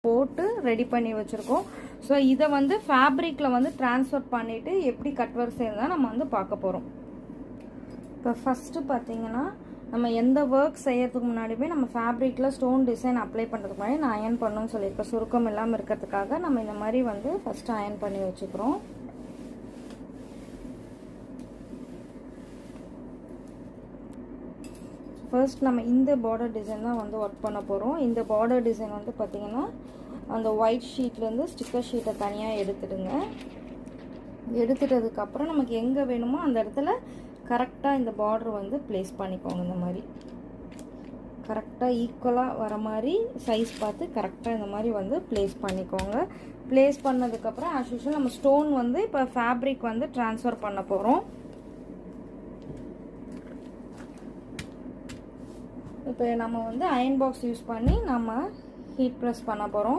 போட்டு ரெடி பண்ணி வச்சுருக்கோம். ஸோ இதை வந்து ஃபேப்ரிக்கில் வந்து ட்ரான்ஸ்ஃபர் பண்ணிவிட்டு எப்படி கட் ஒர்க் செய்யறதா நம்ம வந்து பார்க்க போகிறோம். இப்போ ஃபஸ்ட்டு பார்த்தீங்கன்னா நம்ம எந்த ஒர்க் செய்யறதுக்கு முன்னாடியுமே நம்ம ஃபேப்ரிக்கில் ஸ்டோன் டிசைன் அப்ளை பண்ணுறதுக்கு முன்னாடி நான் அயன் பண்ணணும்னு சொல்லியிருக்கேன். சுருக்கம் இல்லாமல் இருக்கிறதுக்காக நம்ம இந்த மாதிரி வந்து ஃபஸ்ட்டு அயன் பண்ணி வச்சுக்கிறோம். ஃபர்ஸ்ட் நம்ம இந்த பார்டர் டிசைன் தான் வந்து ஒர்க் பண்ண போகிறோம். இந்த பார்டர் டிசைன் வந்து பார்த்திங்கன்னா அந்த ஒயிட் ஷீட்லேருந்து ஸ்டிக்கர் ஷீட்டை தனியாக எடுத்துடுங்க. எடுத்துட்டதுக்கப்புறம் நமக்கு எங்கே வேணுமோ அந்த இடத்துல கரெக்டாக இந்த பார்டர் வந்து ப்ளேஸ் பண்ணிக்கோங்க. இந்த மாதிரி கரெக்டாக ஈக்குவலாக வர மாதிரி சைஸ் பார்த்து கரெக்டாக இந்த மாதிரி வந்து ப்ளேஸ் பண்ணிக்கோங்க. ப்ளேஸ் பண்ணதுக்கப்புறம் ஆஸ் யூஷுவல் நம்ம ஸ்டோன் வந்து இப்போ ஃபேப்ரிக் வந்து ட்ரான்ஸ்ஃபர் பண்ண போகிறோம். இப்போ நம்ம வந்து அயன் பாக்ஸ் யூஸ் பண்ணி நம்ம ஹீட் ப்ரெஸ் பண்ண போகிறோம்.